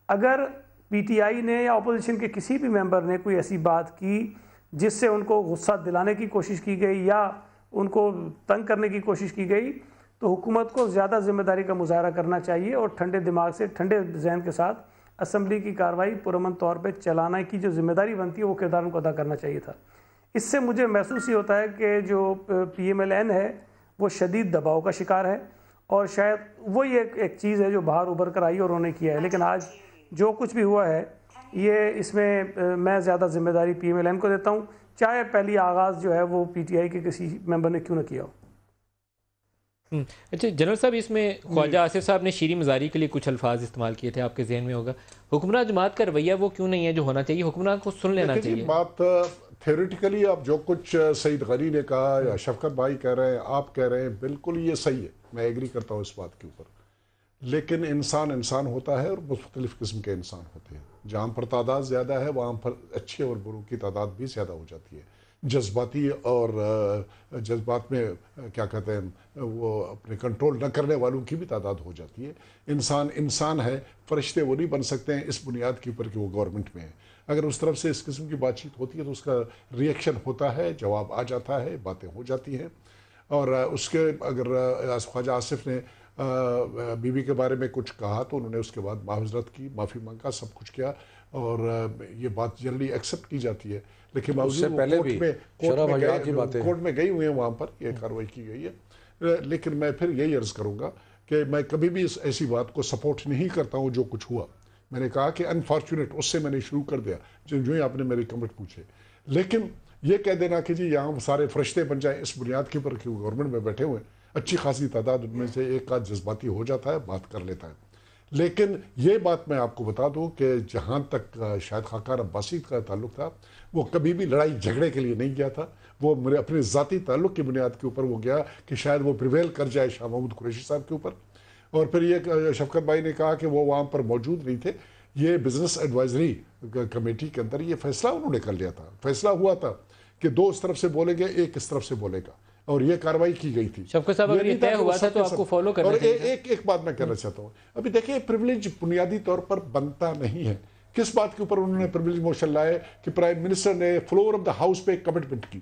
अगर PTI ने या अपोजिशन के किसी भी मेंबर ने कोई ऐसी बात की जिससे उनको गुस्सा दिलाने की कोशिश की गई या उनको तंग करने की कोशिश की गई, तो हुकूमत को ज़्यादा ज़िम्मेदारी का मुजाहरा करना चाहिए और ठंडे दिमाग से, ठंडे जहन के साथ असम्बली की कार्रवाई पुरअमन तौर पे चलाने की जो जिम्मेदारी बनती है वो किरदार उनको अदा करना चाहिए था। इससे मुझे महसूस ही होता है कि जो PMLN है वो शदीद दबाव का शिकार है, और शायद वही एक चीज़ है जो बाहर उभर कर आई और उन्होंने किया है। लेकिन आज जो कुछ भी हुआ है, ये इसमें मैं ज़्यादा जिम्मेदारी PMLN को देता हूँ, चाहे पहली आगाज़ जो है वो PTI के किसी मेंबर ने क्यों ना किया हो। अच्छा जनरल साहब, इसमें ख्वाजा आसिफ साहब ने शीरी मजारी के लिए कुछ अल्फाज इस्तेमाल किए थे, आपके जहन में होगा। हुक्मरान जमात का रवैया वो क्यों नहीं है जो होना चाहिए? हुक्मरान को सुन लेना चाहिए। बात थ्योरेटिकली आप जो कुछ सईद गनी ने कहा या शफकत भाई कह रहे हैं, आप कह रहे हैं, बिल्कुल ये सही है, मैं एग्री करता हूँ इस बात के ऊपर। लेकिन इंसान इंसान होता है और मुख्तलिफ किस्म के इंसान होते हैं। जहाँ पर तादाद ज़्यादा है वहाँ पर अच्छे और बुरों की तादाद भी ज़्यादा हो जाती है। जज्बाती और जज्बात में क्या कहते हैं वो अपने कंट्रोल न करने वालों की भी तादाद हो जाती है। इंसान इंसान है, फरिश्ते वो नहीं बन सकते हैं इस बुनियाद के ऊपर कि वो गवर्नमेंट में है। अगर उस तरफ से इस किस्म की बातचीत होती है तो उसका रिएक्शन होता है, जवाब आ जाता है, बातें हो जाती हैं। और उसके अगर ख्वाजा आसिफ ने बीबी के बारे में कुछ कहा तो उन्होंने उसके बाद माफ़रत की, माफ़ी मांगा, सब कुछ किया, और ये बात जनरली एक्सेप्ट की जाती है। लेकिन उससे पहले भी कोर्ट में गई हुई है, वहाँ पर यह कार्रवाई की गई है। लेकिन मैं फिर यही अर्ज़ करूँगा कि मैं कभी भी ऐसी बात को सपोर्ट नहीं करता हूँ जो कुछ हुआ। मैंने कहा कि अनफॉर्चुनेट, उससे मैंने शुरू कर दिया जो ही आपने मेरे कमेंट पूछे। लेकिन ये कह देना कि जी यहाँ सारे फरिश्ते बन जाए इस बुनियाद के ऊपर कि वो गवर्नमेंट में बैठे हुए हैं, अच्छी खासी तादाद उनमें से एक आध जज्बाती हो जाता है, बात कर लेता है। लेकिन ये बात मैं आपको बता दूं कि जहाँ तक शाहिद खाकान अब्बासी का ताल्लुक था, वो कभी भी लड़ाई झगड़े के लिए नहीं गया था। वो मेरे अपने ज़ाती ताल्लुक की बुनियाद के ऊपर वो गया कि शायद वो प्रिवेल कर जाए शाह महमूद कुरैशी साहब के ऊपर। और फिर ये शफकत भाई ने कहा कि वो वहाँ पर मौजूद नहीं थे। ये बिजनेस एडवाइजरी कमेटी के अंदर ये फैसला उन्होंने कर लिया था। फैसला हुआ था कि दो इस तरफ से बोलेंगे, एक इस तरफ से बोलेगा, और ये कार्रवाई की गई थी। शफकत साहब, अगर ये तय हुआ था तो आपको फॉलो करना चाहिए। एक बात मैं कहना चाहता हूँ, अभी देखिए प्रिविलेज बुनियादी तौर पर बनता नहीं है। किस बात के ऊपर उन्होंने प्रिविलेज मोशन लाए कि प्राइम मिनिस्टर ने फ्लोर ऑफ द हाउस पे एक कमिटमेंट की,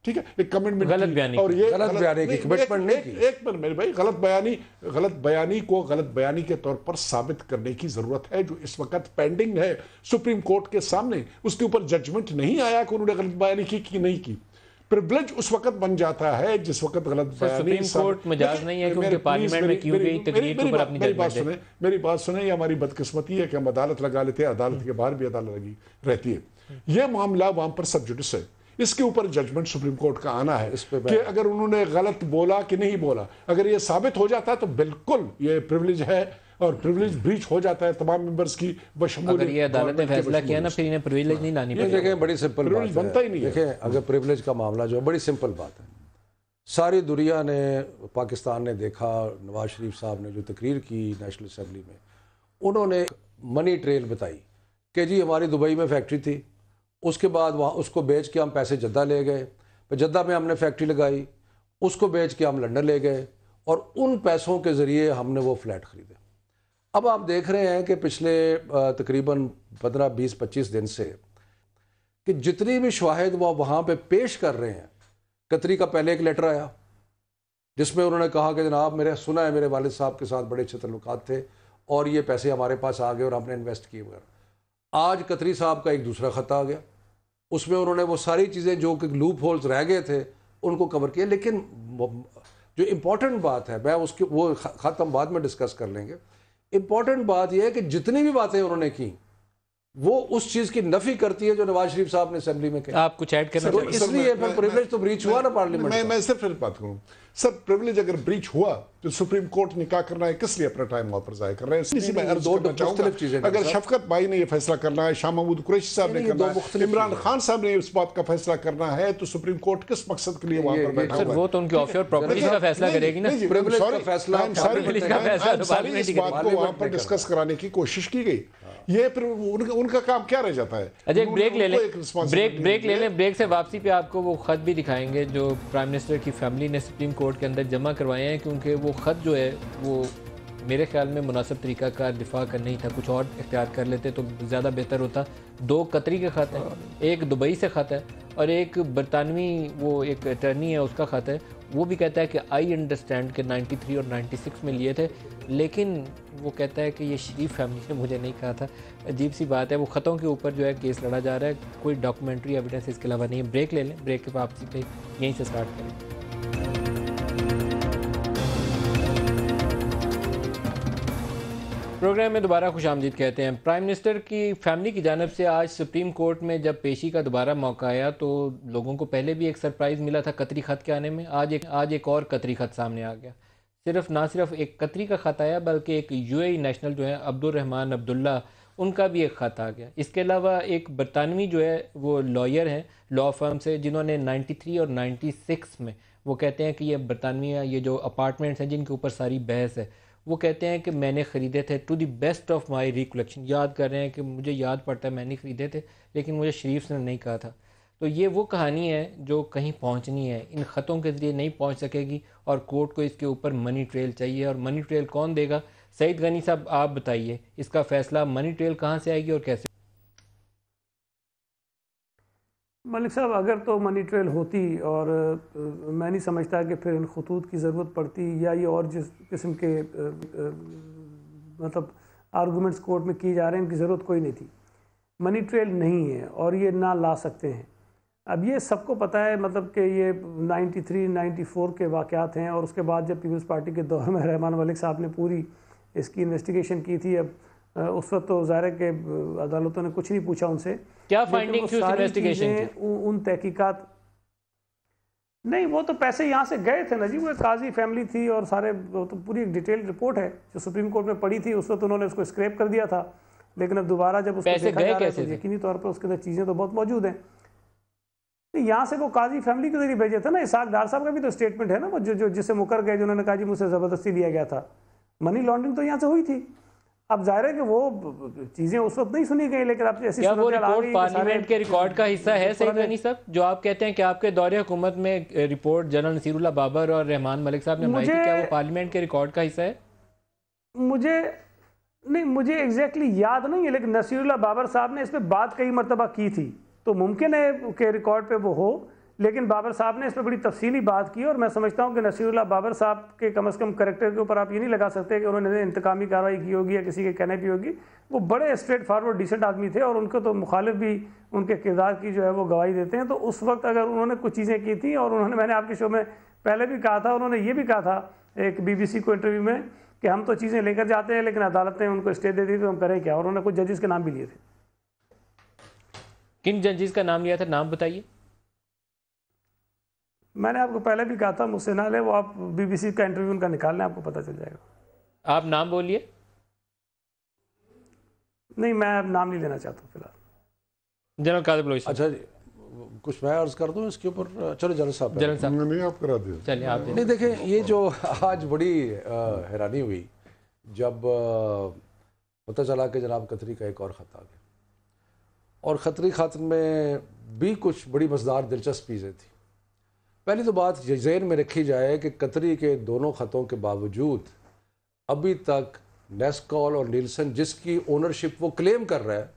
ठीक है, एक कमिटमेंट गलत बयानी, और ये गलत बयानी की कमिटमेंट नहीं की। एक मिनट मेरे भाई, गलत बयानी को गलत बयानी के तौर पर साबित करने की जरूरत है, जो इस वक्त पेंडिंग है सुप्रीम कोर्ट के सामने। उसके ऊपर जजमेंट नहीं आया कि उन्होंने गलत बयानी की कि नहीं की। प्रिविलेज उस वक्त बन जाता है जिस वक्त गलत बयानी। सुप्रीम कोर्ट मजाज नहीं है कि उनके पार्लियामेंट में की गई तकरीर के ऊपर अपनी जजमेंट दे। मेरी बात सुने, ये हमारी बदकिस्मती है कि हम अदालत लगा लेते हैं, अदालत के बाहर भी अदालत लगी रहती है। यह मामला वहां पर सब जुडिस है, इसके ऊपर जजमेंट सुप्रीम कोर्ट का आना है कि अगर उन्होंने गलत बोला कि नहीं बोला। अगर ये साबित हो जाता है तो बिल्कुल ये प्रिविलेज है और प्रिविलेज ब्रीच हो जाता है तमाम मेंबर्स की बशमूलियत। अगर ये अदालत ने फैसला किया ना, फिर इन्हें प्रिविलेज नहीं लानी पड़ेगी। देखें बड़ी सिंपल बात है, बनता ही नहीं है। देखें अगर प्रिविलेज का मामला जो है बड़ी सिंपल बात है। सारी दुनिया ने, पाकिस्तान ने देखा, नवाज शरीफ साहब ने जो तकरीर की नेशनल असम्बली में, उन्होंने मनी ट्रेल बताई कि जी हमारी दुबई में फैक्ट्री थी, उसके बाद वहाँ उसको बेच के हम पैसे जद्दा ले गए, फिर जद्दा में हमने फैक्ट्री लगाई, उसको बेच के हम लंदन ले गए और उन पैसों के ज़रिए हमने वो फ्लैट ख़रीदे। अब आप देख रहे हैं कि पिछले तकरीबन 15, 20, 25 दिन से कि जितनी भी शवाहिद वो वहाँ पे पेश कर रहे हैं। कतरी का पहले एक लेटर आया जिसमें उन्होंने कहा कि जनाब मेरे सुना है मेरे वालिद साहब के साथ बड़े अच्छे तल्लुकात थे और ये पैसे हमारे पास आ गए और हमने इन्वेस्ट किए वगैरह। आज कतरी साहब का एक दूसरा ख़त आ गया, उसमें उन्होंने वो सारी चीज़ें जो कि लूप होल्स रह गए थे उनको कवर किया। लेकिन जो इम्पोर्टेंट बात है, मैं उसकी वो ख़त हम बाद में डिस्कस कर लेंगे। इम्पॉर्टेंट बात यह है कि जितनी भी बातें उन्होंने की वो उस चीज की नफी करती है जो नवाज शरीफ साहब ने असेंबली में कही। आप कुछ ऐड करना चाहिए? इसलिए फिर प्रिविलेज तो ब्रीच हुआ ना पार्लियामेंट। मैं सिर्फ बात करूं, सर प्रिविलेज अगर ब्रीच हुआ तो सुप्रीम कोर्ट ने क्या करना है, किस लिए अपना टाइम वापस जाया कर रहे हैं? इसी में अर्ज करना चाहूंगा, अगर शफकत भाई ने ये फैसला करना है, शाह महमूद कुरैशी साहब ने करना है, इमरान खान साहब ने इस बात का फैसला करना है, तो सुप्रीम कोर्ट किस मकसद के लिए वहां पर बैठा हुआ है? वो तो उनकी ऑफशोर प्रॉपर्टी का फैसला करेगी ना, प्रिविलेज का फैसला इस बात को वहां पर डिस्कस कराने की कोशिश की गई। ये फिर उनका काम क्या रह जाता है? अच्छा एक ब्रेक ले लें, ब्रेक ले लें, ब्रेक से वापसी पे आपको वो खत भी दिखाएंगे जो प्राइम मिनिस्टर की फैमिली ने सुप्रीम कोर्ट के अंदर जमा करवाए हैं, क्योंकि वो खत जो है वो मेरे ख्याल में मुनासिब तरीका का दिफा करना ही था, कुछ और इख्तियार कर लेते तो ज़्यादा बेहतर होता। 2 कतरी के खत हैं, एक दुबई से खत है और एक बरतानवी वो एक अटर्नी है उसका खत है। वो भी कहता है कि आई अंडरस्टैंड कि 93 और 96 में लिए थे, लेकिन वो कहता है कि ये शरीफ फैमिली ने मुझे नहीं कहा था। अजीब सी बात है, वो ख़तों के ऊपर जो है केस लड़ा जा रहा है, कोई डॉक्यूमेंट्री एविडेंस इसके अलावा नहीं है। ब्रेक ले लें, ब्रेक के वापसी पे यहीं से स्टार्ट करें। प्रोग्राम में दोबारा खुशामदीद कहते हैं। प्राइम मिनिस्टर की फैमिली की जानिब से आज सुप्रीम कोर्ट में जब पेशी का दोबारा मौका आया तो लोगों को पहले भी एक सरप्राइज़ मिला था कतरी ख़त के आने में। आज एक और कतरी ख़त सामने आ गया। ना सिर्फ एक कतरी का ख़त आया बल्कि एक यूएई नेशनल जो है अब्दुर्रहमान अब्दुल्ला, उनका भी एक ख़त आ गया। इसके अलावा एक बरतानवी जो है वो लॉयर हैं लॉ फर्म से, जिन्होंने 93 और 96 में वो कहते हैं कि ये बरतानवी ये जो अपार्टमेंट्स हैं जिनके ऊपर सारी बहस है, वो कहते हैं कि मैंने ख़रीदे थे to the best of my recollection. याद कर रहे हैं कि मुझे याद पड़ता है मैंने ख़रीदे थे, लेकिन मुझे शरीफ ने नहीं कहा था। तो ये वो कहानी है जो कहीं पहुंचनी है, इन ख़तों के ज़रिए नहीं पहुंच सकेगी और कोर्ट को इसके ऊपर मनी ट्रेल चाहिए। और मनी ट्रेल कौन देगा? सईद गनी साहब आप बताइए, इसका फ़ैसला मनी ट्रेल कहाँ से आएगी और कैसे? मलिक साहब, अगर तो मनी ट्रेल होती और मैं नहीं समझता कि फिर इन खतूत की ज़रूरत पड़ती या ये और जिस किस्म के मतलब आर्गूमेंट्स कोर्ट में किए जा रहे हैं इनकी ज़रूरत कोई नहीं थी। मनी ट्रेल नहीं है और ये ना ला सकते हैं। अब ये सबको पता है, मतलब कि ये 93, 94 के वाक़यात हैं और उसके बाद जब पीपल्स पार्टी के दौर में रहमान मलिक साहब ने पूरी इसकी इन्वेस्टिगेशन की थी। अब उस वक्त तो ज़ाहिर है कि अदालतों ने कुछ नहीं पूछा उनसे, क्या फाइंडिंग थी उस इन्वेस्टिगेशन की? उन तहकीकात नहीं, वो तो पैसे यहाँ से गए थे ना जी, वो एक काजी फैमिली थी और सारे, वो तो पूरी एक डिटेल रिपोर्ट है जो सुप्रीम कोर्ट में पड़ी थी। उस वक्त उन्होंने उसको स्क्रैप कर दिया था, लेकिन अब दोबारा जब उसको देखा जा रहा है तो यकीनी तौर पर उसके अंदर चीज़ें तो बहुत मौजूद हैं। यहाँ से वो काजी फैमिली के जरिए भेजे थे ना। इसाक डार साहब का भी तो स्टेटमेंट है ना, वो जो जिससे मुकर गए, जिन्होंने कहा जी मुझसे ज़बरदस्ती लिया गया था। मनी लॉन्ड्रिंग तो यहाँ से हुई थी। अब जाहिर है कि वो चीज़ें उस वक्त नहीं सुनी गई, लेकिन अब ऐसी पार्लियामेंट के रिकॉर्ड का हिस्सा है सईद गनी साहब, जो आप कहते हैं कि आपके दौरे हुकूमत में रिपोर्ट जनरल नसीरुल्लाह बाबर और रहमान मलिक साहब ने बनाई थी, क्या वो पार्लियामेंट के रिकॉर्ड का हिस्सा है? मुझे एग्जैक्टली याद नहीं है, लेकिन नसीरुल्लाह बाबर साहब ने इस पर बात कई मरतबा की थी, तो मुमकिन है कि रिकॉर्ड पे वो हो। लेकिन बाबर साहब ने इस पर बड़ी तफसीली बात की और मैं समझता हूँ कि नसीरुल्लाह बाबर साहब के कम से कम करैक्टर के ऊपर आप ये नहीं लगा सकते कि उन्होंने इंतकामी कार्रवाई की होगी या किसी के कहने की होगी। वो बड़े स्ट्रेट फारवर्ड डिसेंट आदमी थे और उनको तो मुखालिफ भी उनके किरदार की जो है वो गवाही देते हैं। तो उस वक्त अगर उन्होंने कुछ चीज़ें की थी और उन्होंने, मैंने आपके शो में पहले भी कहा था, उन्होंने ये भी कहा था एक BBC को इंटरव्यू में कि हम तो चीज़ें लेकर जाते हैं लेकिन अदालत ने उनको स्टे दे दी तो हम करें क्या। और उन्होंने कुछ जजेस के नाम भी लिए थे। किन जजेस का नाम लिया था, नाम बताइए। मैंने आपको पहले भी कहा था, मुझसे ना ले, वो आप BBC का इंटरव्यू उनका निकाल लें, आपको पता चल जाएगा। आप नाम बोलिए। नहीं, मैं अब नाम नहीं लेना चाहता फिलहाल। जनरल कादिर लोई साहब। अच्छा जी, कुछ मैं अर्ज कर दूं इसके ऊपर? चलो जनरल साहब। नहीं, आप करा दीजिए। चलिए आप। नहीं देखें, ये जो आज बड़ी हैरानी हुई जब पता चला कि जनाब कतरी का एक और ख़त आ गया और कतरी ख़त में भी कुछ बड़ी मज़ेदार दिलचस्प चीज़ें थी। पहली तो बात ज़हन में रखी जाए कि कतरी के दोनों ख़तों के बावजूद अभी तक नेस्कॉल और नीलसन जिसकी ओनरशिप वो क्लेम कर रहा है,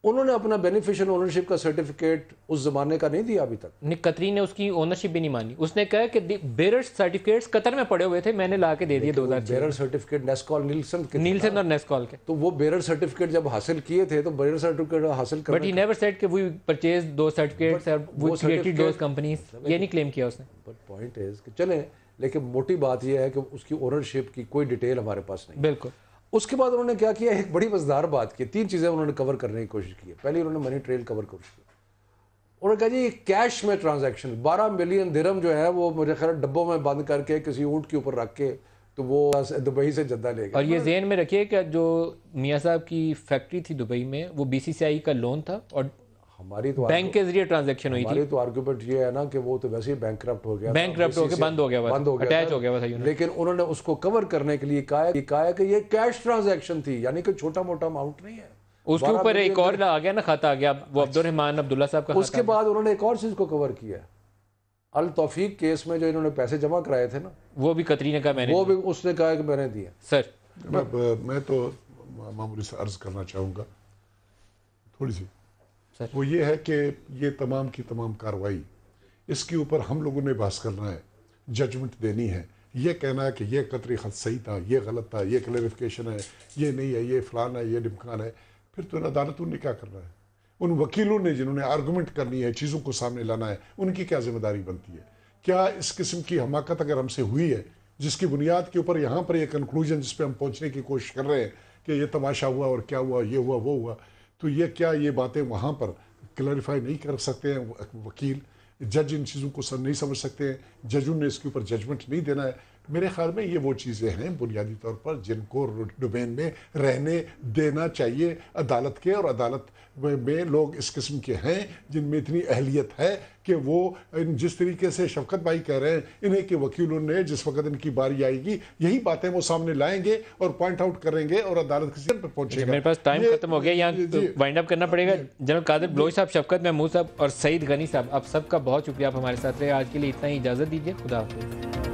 उन्होंने अपना बेनिफिशियल ओनरशिप का सर्टिफिकेट उस ज़माने का नहीं दिया अभी तक। निक कतरी ने उसकी ओनरशिप भी नहीं मानी। उसने कहा कि बेरर सर्टिफिकेट्स कतर में पड़े हुए थे, मैंने ला के दे दिए 2006। बेरर सर्टिफिकेट नेस्कॉल नीलसन और नेस्कॉल के, तो वो बेरर सर्टिफिकेट जब हासिल किए थे तो बेरर सर्टिफिकेट हासिल कर, बट ही नेवर सेड कि वी परचेज दो सर्टिफिकेट्स और वी क्रिएटेड दोस कंपनीज, ये नहीं क्लेम किया उसने। बट पॉइंट इज कि चले, लेकिन मोटी बात यह है कि उसकी ओनरशिप की कोई डिटेल हमारे पास नहीं। बिल्कुल। उसके बाद उन्होंने क्या किया, एक बड़ी मज़ेदार बात की। 3 चीज़ें उन्होंने कवर करने की कोशिश की है। पहले उन्होंने मनी ट्रेल कवर कर किया, उन्होंने कहा जी ये कैश में ट्रांजैक्शन 12 मिलियन दिरहम जो है वो मुझे ख्याल डब्बों में बंद करके किसी ऊँट के ऊपर रख के तो वो दुबई से जद्दा ले गए। और ये ज़हन में रखिए कि जो मियाँ साहब की फैक्ट्री थी दुबई में वो BCCI का लोन था और हमारी तो बैंक के जरिए ट्रांजैक्शन हुई थी। हमारी तो आर्गुमेंट ये है ना कि वो तो वैसे ही बैंकक्रप्ट हो गया, बैंकक्रप्ट होकर बंद हो गया हुआ, अटैच हो गया हुआ था यूनिट। लेकिन उन्होंने उसको कवर करने के लिए कहा कि ये कैश ट्रांजैक्शन थी, यानी कि छोटा मोटा अमाउंट नहीं है। उसके ऊपर एक और आ गया ना, खाता आ गया वो अब्दुर्रहमान अब्दुल्ला साहब का। उसके बाद उन्होंने एक और चीज को कवर किया, अल तौफीक केस में जो इन्होंने पैसे जमा कराए थे ना, वो भी कतरी ने कहा मैंने, वो भी उसने कहा कि मैंने दिया। सर मैं तो मामूली से अर्ज करना चाहूँगा थोड़ी सी सर। वो ये है कि ये तमाम की तमाम कार्रवाई इसके ऊपर हम लोगों ने बहस करना है, जजमेंट देनी है, ये कहना है कि ये कतरी खत सही था, ये गलत था, ये क्लैरिफिकेशन है, ये नहीं है, ये फलाना है, ये ढिमकान है, फिर तो अदालतों ने क्या करना है? उन वकीलों ने जिन्होंने आर्गूमेंट करनी है, चीज़ों को सामने लाना है, उनकी क्या जिम्मेदारी बनती है? क्या इस किस्म की हमाकत अगर हमसे हुई है जिसकी बुनियाद के ऊपर यहाँ पर ये कंक्लूजन जिस पर हम पहुँचने की कोशिश कर रहे हैं कि ये तमाशा हुआ और क्या हुआ, ये हुआ वो हुआ, तो ये क्या ये बातें वहाँ पर क्लैरिफाई नहीं कर सकते हैं वकील? जज इन चीज़ों को नहीं समझ सकते हैं, जजों ने इसके ऊपर जजमेंट नहीं देना है। मेरे ख्याल में ये वो चीज़ें हैं बुनियादी तौर पर जिनको डोमेन में रहने देना चाहिए अदालत के, और अदालत में लोग इस किस्म के हैं जिनमें इतनी अहलियत है कि वो जिस तरीके से शफकत भाई कह रहे हैं, इन्हें के वकीलों ने जिस वक्त इनकी बारी आएगी यही बातें वो सामने लाएंगे और पॉइंट आउट करेंगे और अदालत किसी पर पहुंचेगा। मेरे पास टाइम खत्म हो गया, यहाँ वाइंड अप करना पड़ेगा। जनरल कादिर बलोच साहब, शफकत महमूद साहब और सईद गनी साहब, आप सबका बहुत शुक्रिया, आप हमारे साथ रहे। आज के लिए इतना ही, इजाज़त दीजिए, खुदा हाफिज़।